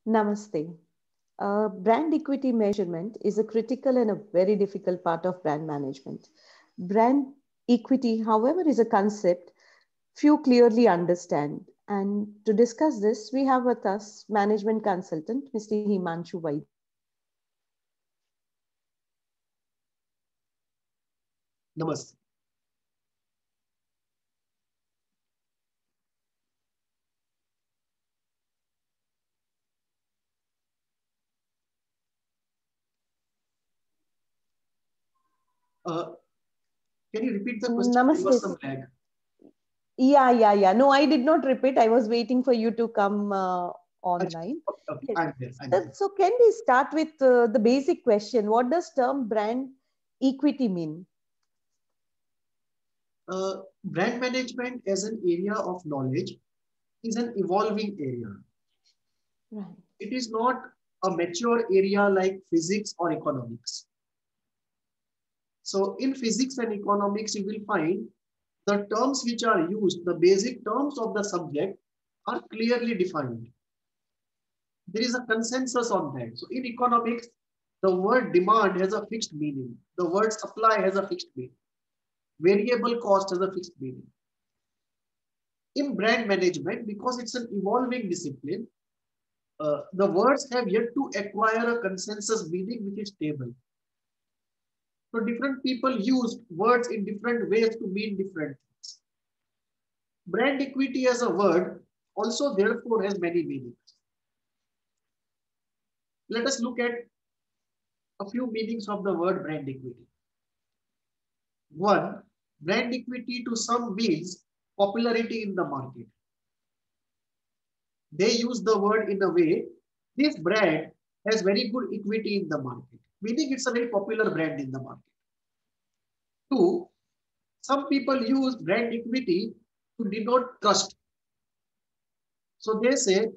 Namaste. Brand equity measurement is a critical and a very difficult part of brand management. Brand equity, however, is a concept few clearly understand. And to discuss this, we have with us management consultant, Mr. Himanshu Vaidya. Namaste. Uh, can you repeat the question? There Namaste. was some lag. Yeah. No, I did not repeat. I was waiting for you to come Achha, online. okay, Yes. I'm there. I'm So, there. so can we start with the basic question? What does term brand equity mean? Brand management as an area of knowledge is an evolving area. Right. It is not a mature area like physics or economics. So in physics and economics, you will find the terms which are used, the basic terms of the subject are clearly defined. There is a consensus on that. So in economics, the word demand has a fixed meaning. The word supply has a fixed meaning. Variable cost has a fixed meaning. In brand management, because it's an evolving discipline, the words have yet to acquire a consensus meaning which is stable. So different people use words in different ways to mean different things. Brand equity as a word also therefore has many meanings. Let us look at a few meanings of the word brand equity. One, brand equity to some means popularity in the market. They use the word in a way, this brand has very good equity in the market, meaning it's a very popular brand in the market. Two, some people use brand equity to denote trust. So they say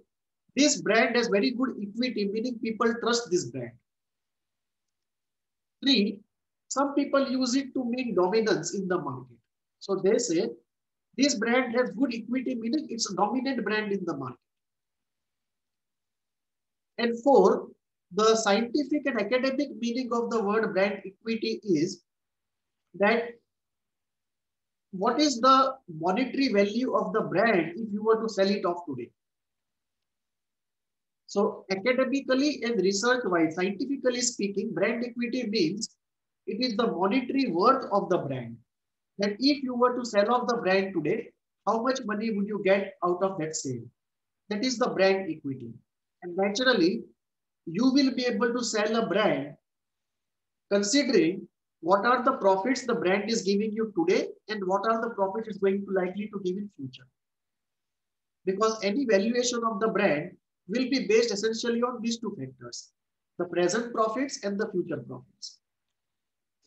this brand has very good equity, meaning people trust this brand. Three, some people use it to mean dominance in the market. So they say this brand has good equity, meaning it's a dominant brand in the market. And four, the scientific and academic meaning of the word brand equity is that what is the monetary value of the brand if you were to sell it off today? So academically and research-wise, scientifically speaking, brand equity means it is the monetary worth of the brand. That if you were to sell off the brand today, how much money would you get out of that sale? That is the brand equity. And naturally, you will be able to sell a brand considering what are the profits the brand is giving you today and what are the profits it's going to likely to give in future. Because any valuation of the brand will be based essentially on these two factors, the present profits and the future profits.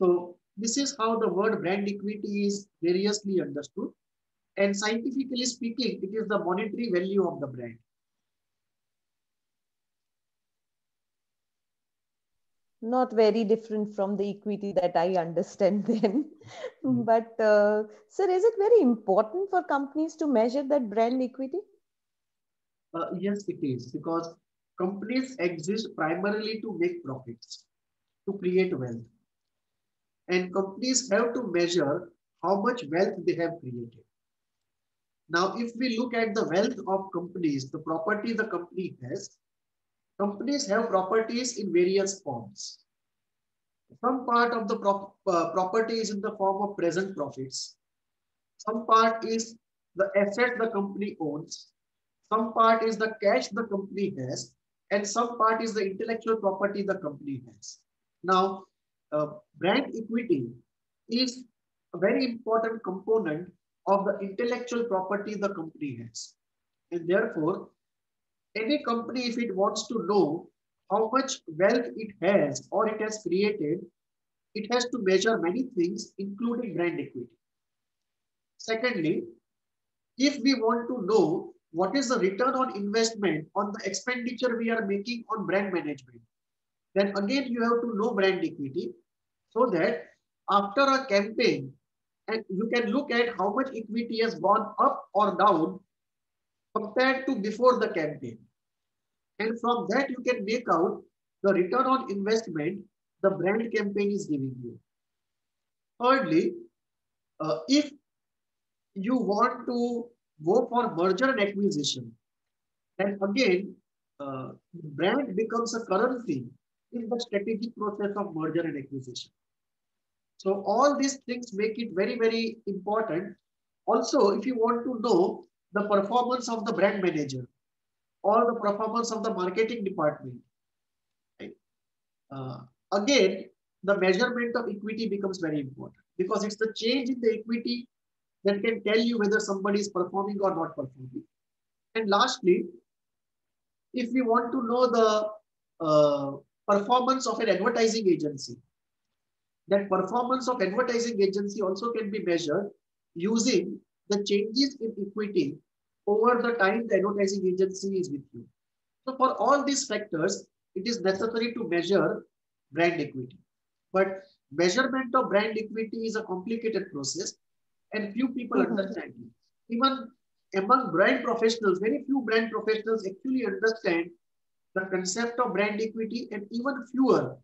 So this is how the word brand equity is variously understood. And scientifically speaking, it is the monetary value of the brand. Not very different from the equity that I understand then. But, sir, is it very important for companies to measure that brand equity? Yes, it is because companies exist primarily to make profits, to create wealth. And companies have to measure how much wealth they have created. Now, if we look at the wealth of companies, the property the company has, companies have properties in various forms. Some part of the property is in the form of present profits. Some part is the asset the company owns. Some part is the cash the company has. And some part is the intellectual property the company has. Now, brand equity is a very important component of the intellectual property the company has. And therefore, any company, if it wants to know how much wealth it has or it has created, it has to measure many things, including brand equity. Secondly, if we want to know what is the return on investment on the expenditure we are making on brand management, then again you have to know brand equity so that after a campaign, and you can look at how much equity has gone up or down compared to before the campaign. And from that, you can make out the return on investment the brand campaign is giving you. Thirdly, if you want to go for merger and acquisition, then again, brand becomes a currency in the strategic process of merger and acquisition. So all these things make it very, very important. Also, if you want to know the performance of the brand manager or the performance of the marketing department, right? Again, the measurement of equity becomes very important because it's the change in the equity that can tell you whether somebody is performing or not performing. And lastly, if we want to know the performance of an advertising agency, that performance of advertising agency also can be measured using the changes in equity over the time the advertising agency is with you. So for all these factors, it is necessary to measure brand equity. But measurement of brand equity is a complicated process and few people understand it. Even among brand professionals, very few brand professionals actually understand the concept of brand equity, and even fewer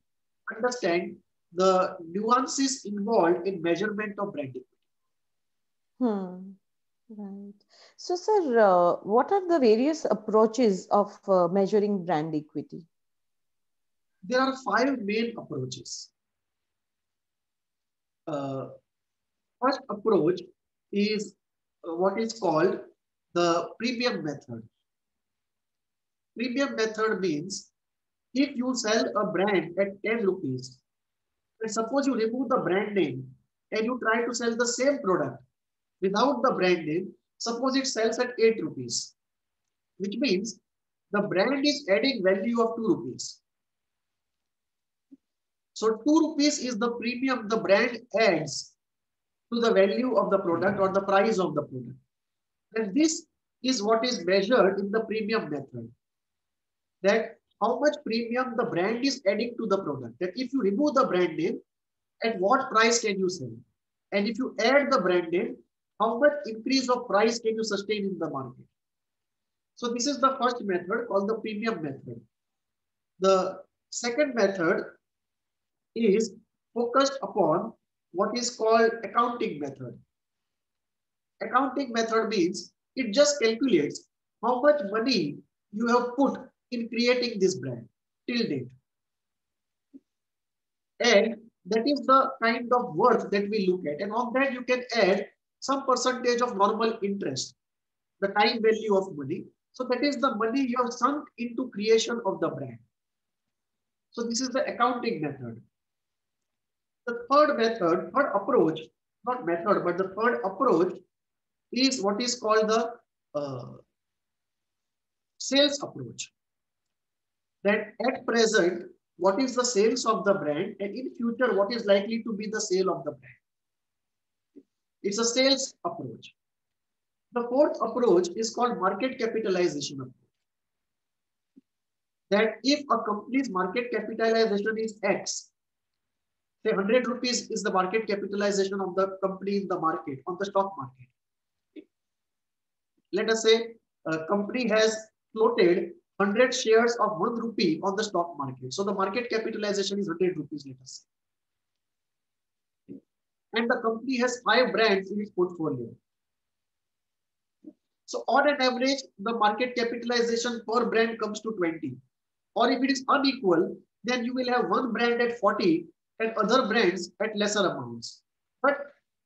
understand the nuances involved in measurement of brand equity. Right. So, sir, what are the various approaches of measuring brand equity? There are 5 main approaches. First approach is what is called the premium method. Premium method means if you sell a brand at 10 rupees, and suppose you remove the brand name and you try to sell the same product without the brand name, suppose it sells at 8 rupees, which means the brand is adding value of 2 rupees. So 2 rupees is the premium the brand adds to the value of the product or the price of the product. And this is what is measured in the premium method. That how much premium the brand is adding to the product. That if you remove the brand name, at what price can you sell? And if you add the brand name, how much increase of price can you sustain in the market? So this is the first method called the premium method. The second method is focused upon what is called accounting method. Accounting method means it just calculates how much money you have put in creating this brand till date. And that is the kind of worth that we look at. And on that you can add some percentage of normal interest, the time value of money. So that is the money you have sunk into creation of the brand. So this is the accounting method. The third approach, not method, but the third approach is what is called the sales approach. That at present, what is the sales of the brand, and in future, what is likely to be the sale of the brand. It's a sales approach. The fourth approach is called market capitalization approach. That if a company's market capitalization is X, say 100 rupees is the market capitalization of the company in the market, on the stock market. Let us say a company has floated 100 shares of 1 rupee on the stock market. So the market capitalization is 100 rupees, let us say. And the company has 5 brands in its portfolio. So on an average, the market capitalization per brand comes to 20. Or if it is unequal, then you will have one brand at 40 and other brands at lesser amounts. But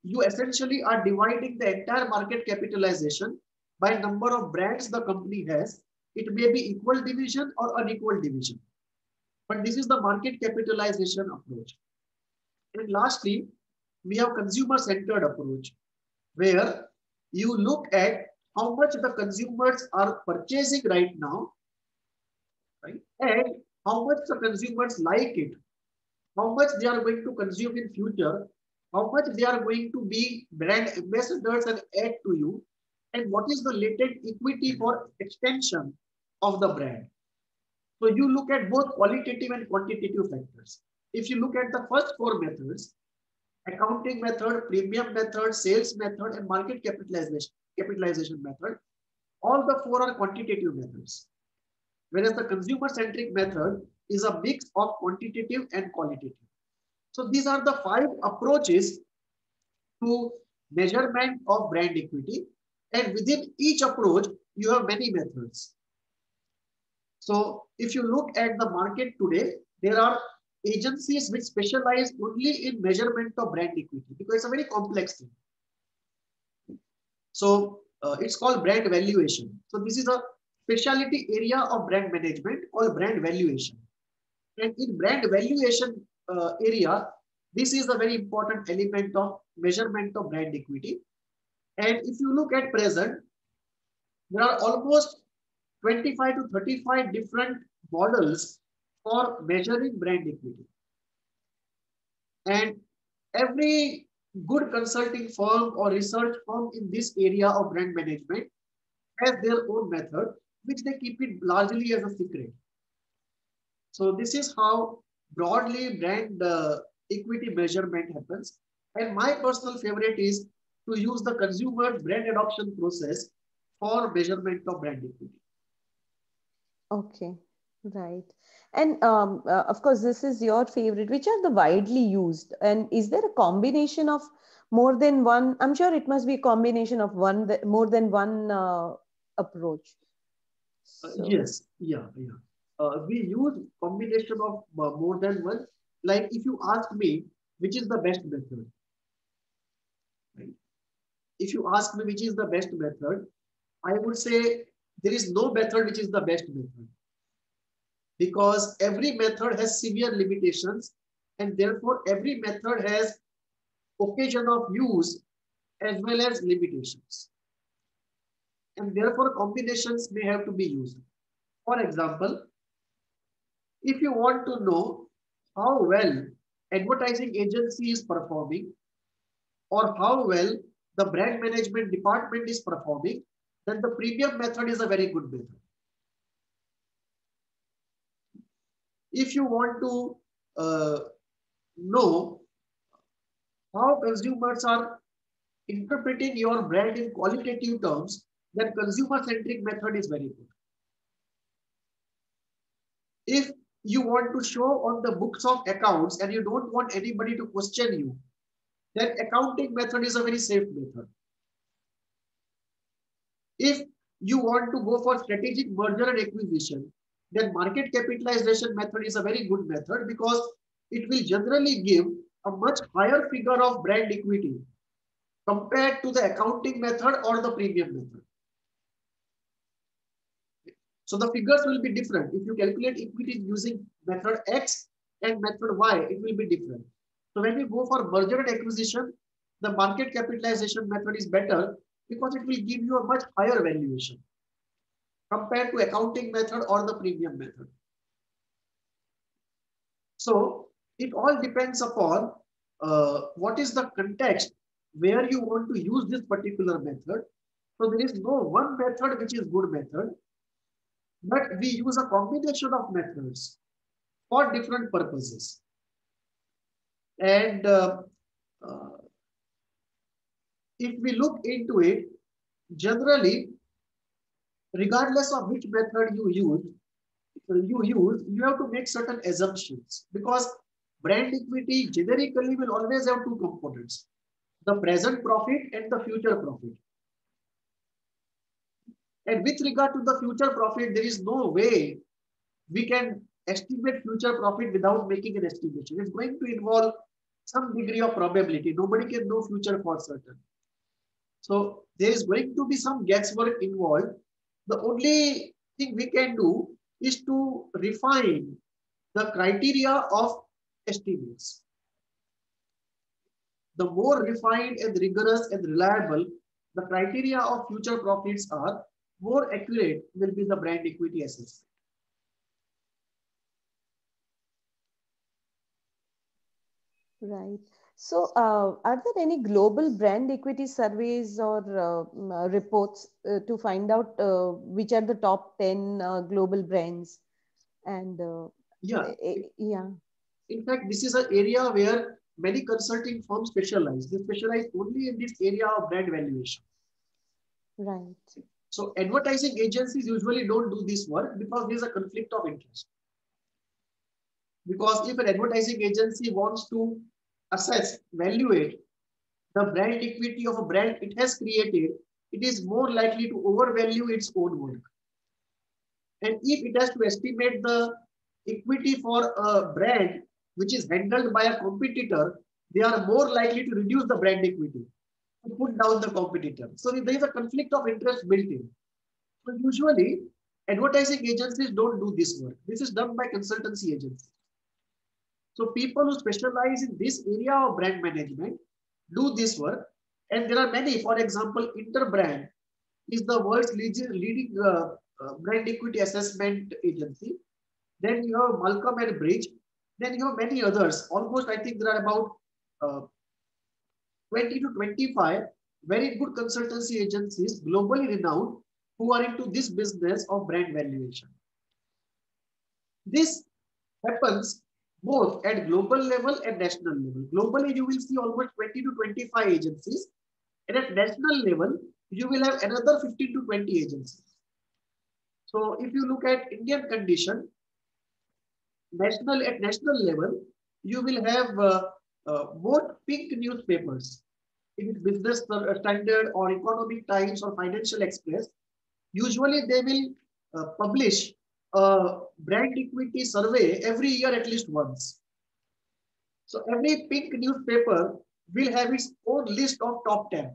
you essentially are dividing the entire market capitalization by number of brands the company has. It may be equal division or unequal division. But this is the market capitalization approach. And lastly, we have consumer-centered approach, where you look at how much the consumers are purchasing right now, right? And how much the consumers like it, how much they are going to consume in future, how much they are going to be brand ambassadors and add to you, and what is the latent equity for extension of the brand. So you look at both qualitative and quantitative factors. If you look at the first 4 methods, accounting method, premium method, sales method, and market capitalization method, all the 4 are quantitative methods. whereas the consumer-centric method is a mix of quantitative and qualitative. So these are the 5 approaches to measurement of brand equity, and within each approach, you have many methods. So if you look at the market today, there are agencies which specialize only in measurement of brand equity because it's a very complex thing. So it's called brand valuation. So this is a specialty area of brand management called brand valuation. And in brand valuation area, this is a very important element of measurement of brand equity. And if you look at present, there are almost 25 to 35 different models for measuring brand equity. And every good consulting firm or research firm in this area of brand management has their own method, which they keep it largely as a secret. So this is how broadly brand equity measurement happens. And my personal favorite is to use the consumer brand adoption process for measurement of brand equity. Okay, right. And of course, this is your favorite. Which are the widely used? And is there a combination of more than one? I'm sure it must be a combination of more than one approach. So, Yes, yeah, yeah. We use combination of more than one. Like if you ask me, which is the best method, right? If you ask me which is the best method, I would say there is no method which is the best method because every method has severe limitations and therefore every method has occasion of use as well as limitations. And therefore combinations may have to be used. For example, if you want to know how well advertising agency is performing or how well the brand management department is performing, then the premium method is a very good method. If you want to know how consumers are interpreting your brand in qualitative terms, then consumer-centric method is very good. If you want to show on the books of accounts and you don't want anybody to question you, then accounting method is a very safe method. If you want to go for strategic merger and acquisition, then market capitalization method is a very good method because it will generally give a much higher figure of brand equity compared to the accounting method or the premium method. So the figures will be different. If you calculate equity using method X and method Y, it will be different. So when you go for merger and acquisition, the market capitalization method is better because it will give you a much higher valuation compared to accounting method or the premium method. So it all depends upon what is the context where you want to use this particular method. So there is no one method which is good method, but we use a combination of methods for different purposes. And if we look into it, generally, regardless of which method you have to make certain assumptions because brand equity generically will always have two components, the present profit and the future profit. And with regard to the future profit, there is no way we can estimate future profit without making an estimation. It's going to involve some degree of probability. Nobody can know future for certain. So there is going to be some guesswork involved. The only thing we can do is to refine the criteria of estimates. The more refined and rigorous and reliable the criteria of future profits are, more accurate will be the brand equity assessment. right. So, are there any global brand equity surveys or reports to find out which are the top 10 global brands? And Yeah, yeah, in fact, this is an area where many consulting firms specialize. They specialize only in this area of brand valuation. right. So advertising agencies usually don't do this work because there is a conflict of interest. Because if an advertising agency wants to assess, evaluate the brand equity of a brand it has created, it is more likely to overvalue its own work. And if it has to estimate the equity for a brand which is handled by a competitor, they are more likely to reduce the brand equity, to put down the competitor. So there is a conflict of interest built in. So usually, advertising agencies don't do this work. This is done by consultancy agencies. So people who specialize in this area of brand management do this work. And there are many, for example, Interbrand is the world's leading brand equity assessment agency. Then you have Malcolm and Bridge. Then you have many others. Almost, I think there are about uh, 20 to 25 very good consultancy agencies, globally renowned, who are into this business of brand valuation. This happens both at global level and national level. Globally, you will see almost 20 to 25 agencies. And at national level, you will have another 15 to 20 agencies. So if you look at Indian condition, at national level, you will have both pink newspapers. If it's Business Standard or Economic Times or Financial Express, usually they will publish a brand equity survey every year at least once. So every pink newspaper will have its own list of top 10.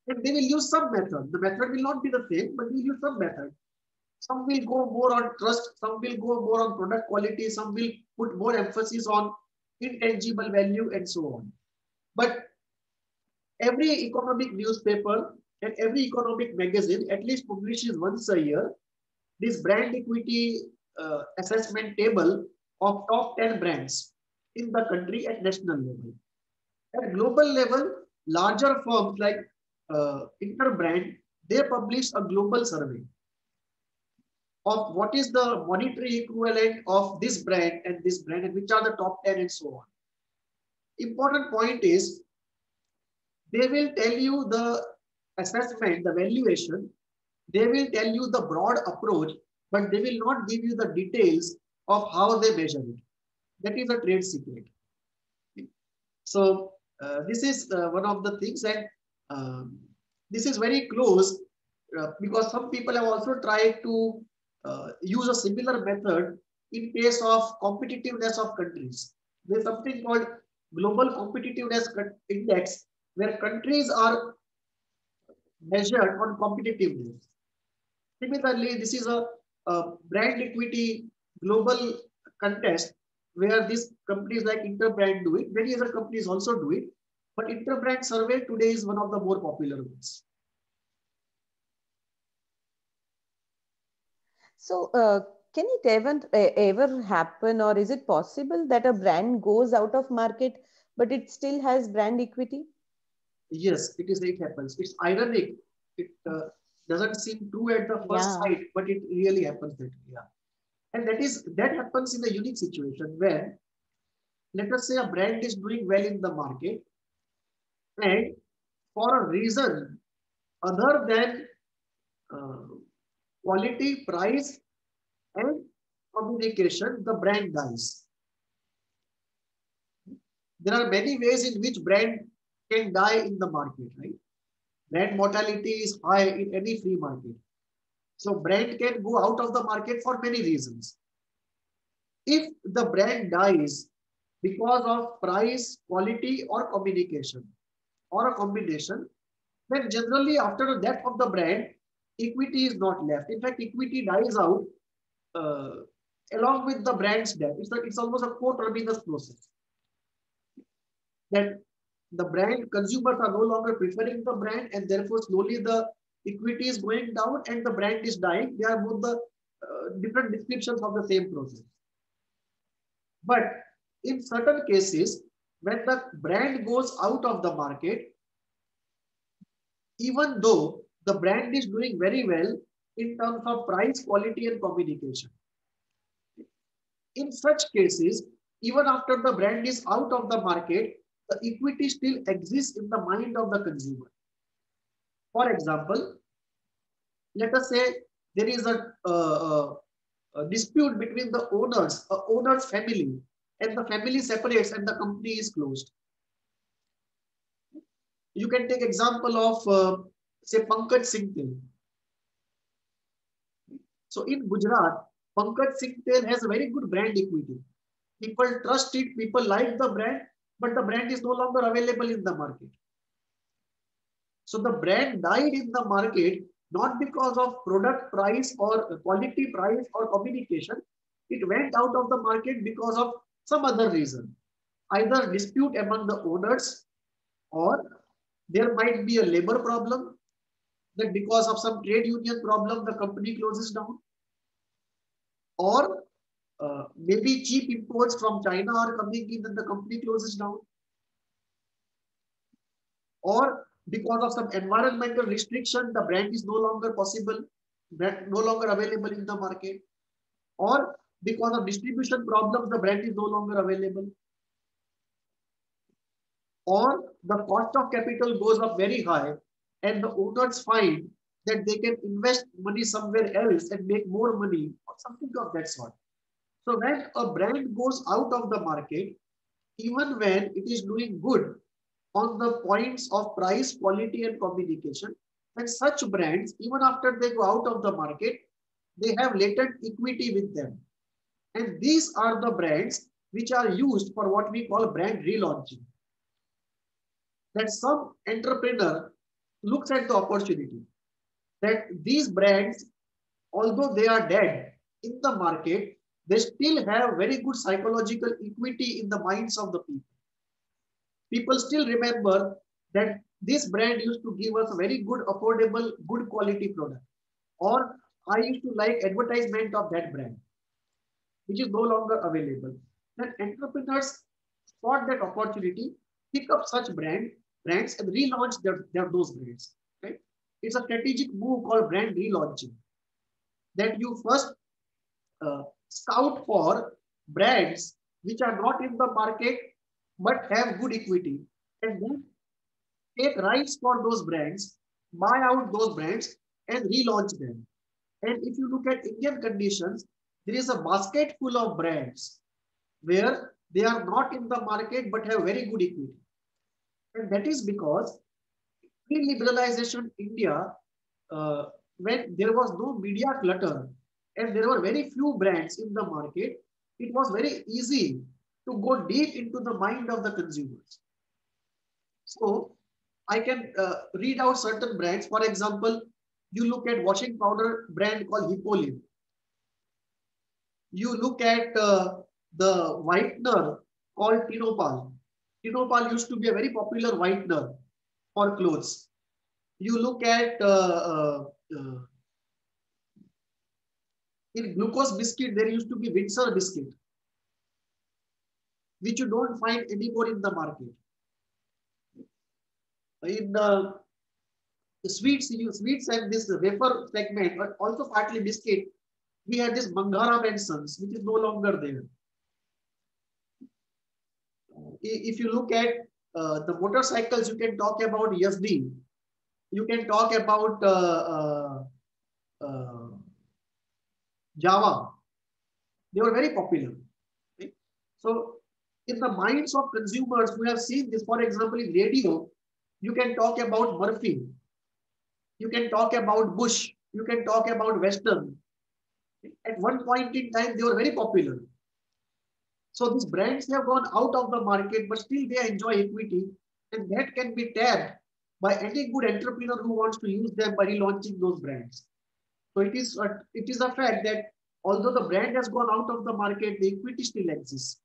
And they will use some method. The method will not be the same, but they will use some method. Some will go more on trust, some will go more on product quality, some will put more emphasis on intangible value and so on. But every economic newspaper and every economic magazine at least publishes once a year this brand equity assessment table of top 10 brands in the country at national level. At global level, larger firms like Interbrand, they publish a global survey of what is the monetary equivalent of this brand and which are the top 10 and so on. Important point is they will tell you the assessment, the valuation, they will tell you the broad approach, but they will not give you the details of how they measure it. That is a trade secret. So this is one of the things, and this is very close because some people have also tried to use a similar method in case of competitiveness of countries. There is something called Global Competitiveness Index, where countries are measured on competitiveness. Similarly, this is a brand equity global contest where these companies like Interbrand do it. Many other companies also do it. But Interbrand survey today is one of the more popular ones. So, can it ever happen, or is it possible that a brand goes out of market, but it still has brand equity? Yes, it happens. It's ironic. It doesn't seem true at the first sight, but it really happens that way. Yeah. And that happens in a unique situation where, let us say, a brand is doing well in the market, and for a reason other than uh, quality, price, and communication, the brand dies. There are many ways in which brand can die in the market, right? Brand mortality is high in any free market. So brand can go out of the market for many reasons. If the brand dies because of price, quality, or communication, or a combination, then generally after the death of the brand, equity is not left. In fact, equity dies out uh, along with the brand's death. It's almost a co-terminus process. That the brand consumers are no longer preferring the brand, and therefore slowly the equity is going down and the brand is dying. They are both the different descriptions of the same process. But in certain cases, when the brand goes out of the market, even though the brand is doing very well in terms of price, quality, and communication, in such cases, even after the brand is out of the market, the equity still exists in the mind of the consumer. For example, let us say there is a dispute between the owner's family, and the family separates and the company is closed. You can take example of say Pankaj Singh. So in Gujarat, Pankaj Singh has a very good brand equity. People trust it, people like the brand, but the brand is no longer available in the market. So the brand died in the market not because of product price or quality price or communication. It went out of the market because of some other reason. Either dispute among the owners, or there might be a labor problem, that because of some trade union problem, the company closes down. Or maybe cheap imports from China are coming in and the company closes down. Or because of some environmental restriction, the brand is no longer possible, brand no longer available in the market. Or because of distribution problems, the brand is no longer available. Or the cost of capital goes up very high and the owners find that they can invest money somewhere else and make more money or something of that sort. So when a brand goes out of the market, even when it is doing good on the points of price, quality, and communication, and such brands, even after they go out of the market, they have latent equity with them. And these are the brands which are used for what we call brand relaunching. That some entrepreneur looks at the opportunity that these brands, although they are dead in the market, they still have very good psychological equity in the minds of the people. People still remember that this brand used to give us a very good, affordable, good quality product. Or I used to like advertisement of that brand, which is no longer available. Then entrepreneurs spot that opportunity, pick up such brands and relaunch those brands. Right? It's a strategic move called brand relaunching. That you first scout for brands which are not in the market but have good equity, and then take rights for those brands, buy out those brands, and relaunch them. And if you look at Indian conditions, there is a basket full of brands where they are not in the market but have very good equity. And that is because pre-liberalization India, when there was no media clutter and there were very few brands in the market, it was very easy to go deep into the mind of the consumers. So I can read out certain brands. For example, you look at washing powder brand called Hippolyte. You look at the whitener called Tinopal. Tinopal used to be a very popular whitener for clothes. You look at in glucose biscuit, there used to be Windsor biscuit, which you don't find anymore in the market. In sweets and this wafer segment, but also partly biscuit, we had this Mangharam and Sons, which is no longer there. If you look at the motorcycles, you can talk about Yazdi. You can talk about Java. They were very popular. Right? So in the minds of consumers who have seen this, for example, in radio, you can talk about Murphy. You can talk about Bush. You can talk about Western. At one point in time, they were very popular. So these brands have gone out of the market, but still they enjoy equity, and that can be tapped by any good entrepreneur who wants to use them by relaunching those brands. So it is a fact that although the brand has gone out of the market, the equity still exists.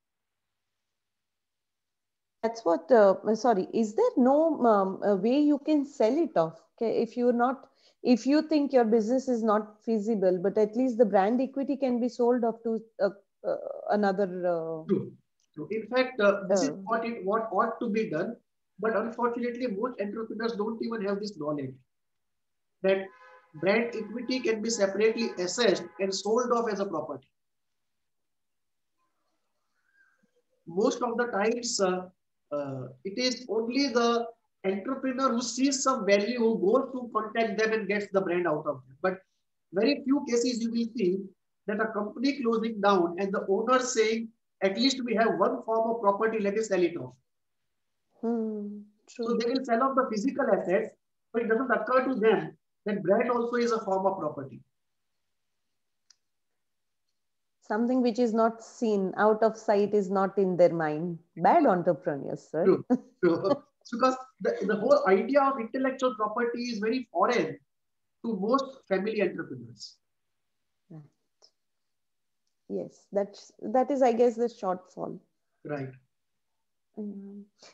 That's what, sorry, is there no way you can sell it off? Okay, if you think your business is not feasible, but at least the brand equity can be sold off to another. True. In fact, this is what ought to be done. But unfortunately, most entrepreneurs don't even have this knowledge that brand equity can be separately assessed and sold off as a property. Most of the times, it is only the entrepreneur who sees some value, who goes to contact them and gets the brand out of them. But very few cases you will see that a company closing down and the owner saying, at least we have one form of property, let us sell it off. So True. they will sell off the physical assets, but it doesn't occur to them that brand also is a form of property. Something which is not seen, out of sight, is not in their mind. Bad entrepreneurs, sir. True, true. Because the whole idea of intellectual property is very foreign to most family entrepreneurs. Right. Yes, that is, I guess, the shortfall. Right.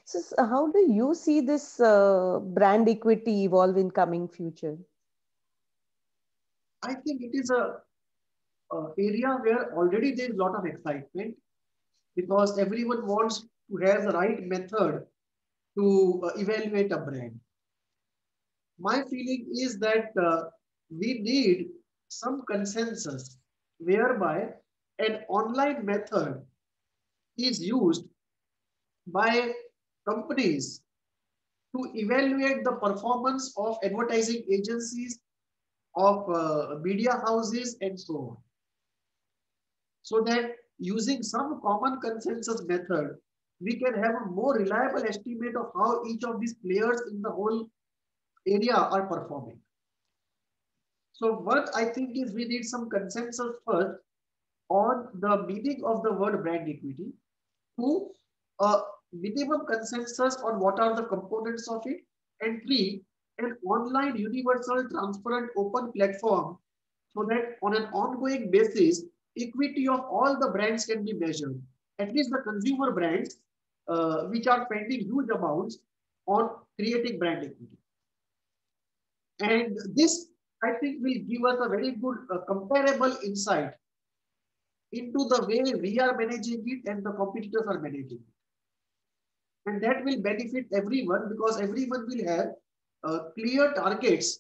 So, how do you see this brand equity evolve in coming future? I think it is a area where already there is a lot of excitement because everyone wants to have the right method to evaluate a brand. My feeling is that we need some consensus whereby an online method is used by companies to evaluate the performance of advertising agencies, of media houses, and so on. So that using some common consensus method, we can have a more reliable estimate of how each of these players in the whole area are performing. So what I think is we need some consensus first on the meaning of the word brand equity, two, a minimum consensus on what are the components of it, and three, an online universal transparent open platform so that on an ongoing basis, equity of all the brands can be measured. At least the consumer brands, which are spending huge amounts on creating brand equity. And this, I think, will give us a very good comparable insight into the way we are managing it and the competitors are managing it. And that will benefit everyone because everyone will have clear targets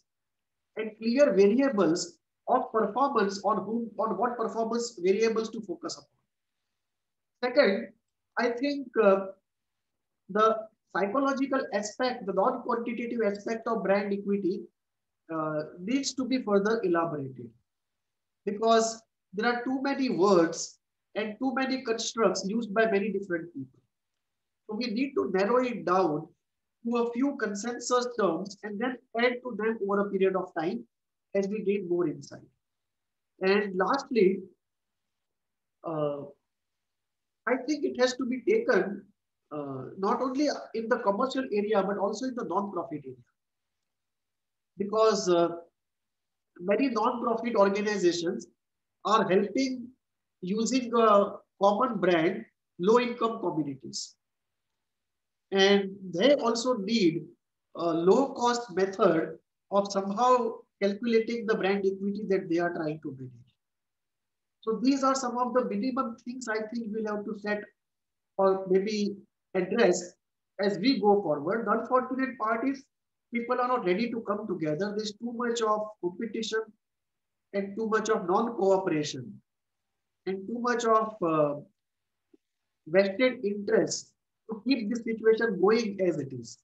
and clear variables of performance on what performance variables to focus upon. Second, I think the psychological aspect, the non-quantitative aspect of brand equity needs to be further elaborated because there are too many words and too many constructs used by many different people. So we need to narrow it down to a few consensus terms and then add to them over a period of time as we gain more insight. And lastly, uh, I think it has to be taken not only in the commercial area, but also in the non-profit area. Because many non-profit organizations are helping using a common brand low-income communities. And they also need a low-cost method of somehow calculating the brand equity that they are trying to manage. So these are some of the minimum things I think we'll have to set or maybe address as we go forward. The unfortunate part is people are not ready to come together. There's too much of competition and too much of non-cooperation and too much of vested interest to keep this situation going as it is.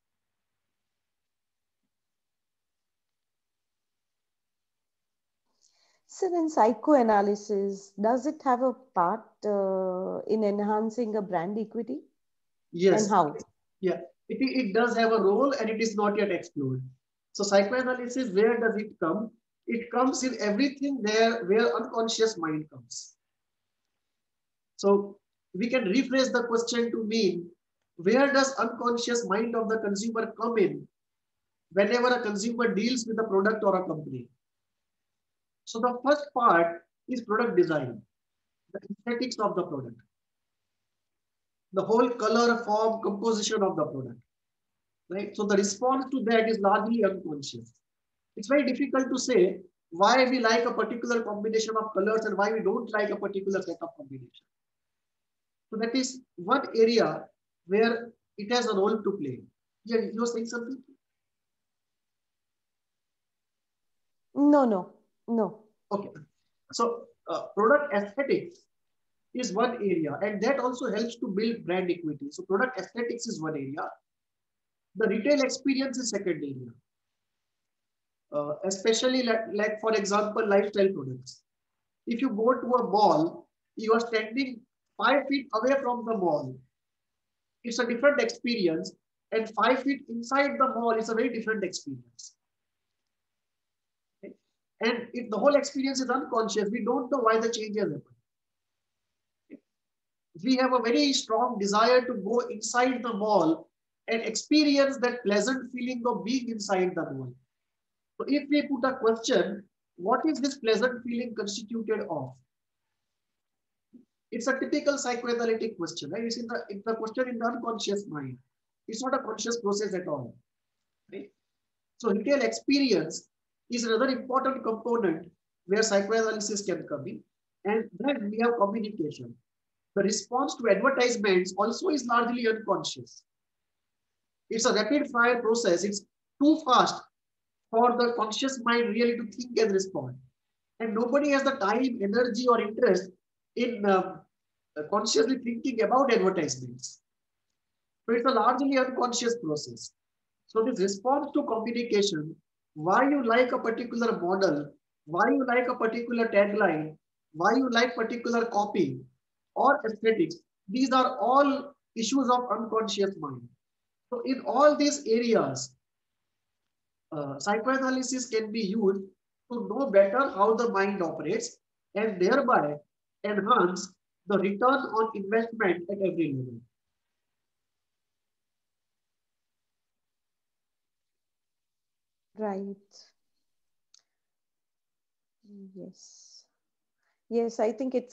Sir, in psychoanalysis, does it have a part in enhancing a brand equity? Yes. And how? Yeah, it does have a role and it is not yet explored. So psychoanalysis, where does it come? It comes in everything there where unconscious mind comes. So we can rephrase the question to mean, where does unconscious mind of the consumer come in whenever a consumer deals with a product or a company? So the first part is product design, the aesthetics of the product, the whole color, form, composition of the product, right? So the response to that is largely unconscious. It's very difficult to say why we like a particular combination of colors and why we don't like a particular set of combination. So that is one area where it has a role to play. Yeah, you're saying something? No. Okay. So product aesthetics is one area and that also helps to build brand equity. So product aesthetics is one area. The retail experience is second area. Especially like, for example, lifestyle products. If you go to a mall, you are standing 5 feet away from the mall. It's a different experience, and 5 feet inside the mall is a very different experience. Okay? And if the whole experience is unconscious, we don't know why the change has happened. Okay? We have a very strong desire to go inside the mall and experience that pleasant feeling of being inside the mall. So if we put a question, what is this pleasant feeling constituted of? It's a typical psychoanalytic question, right? It's the question in the unconscious mind. It's not a conscious process at all, right? So retail experience is another important component where psychoanalysis can come in. And then we have communication. The response to advertisements also is largely unconscious. It's a rapid fire process. It's too fast for the conscious mind really to think and respond. And nobody has the time, energy, or interest in consciously thinking about advertisements. So it's a largely unconscious process. So this response to communication, why you like a particular model, why you like a particular tagline, why you like particular copy or aesthetics, these are all issues of unconscious mind. So in all these areas, psychoanalysis can be used to know better how the mind operates and thereby enhance the return on investment at every level. Right. Yes. Yes, I think it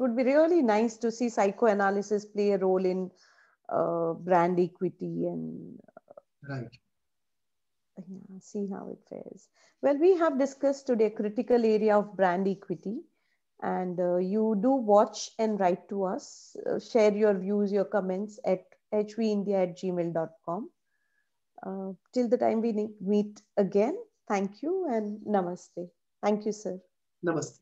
would be really nice to see psychoanalysis play a role in brand equity and Right. yeah, see how it fares. Well, we have discussed today a critical area of brand equity, and you do watch and write to us. Share your views, your comments at hvindia@gmail.com. Till the time we meet again, thank you and namaste. Thank you, sir. Namaste.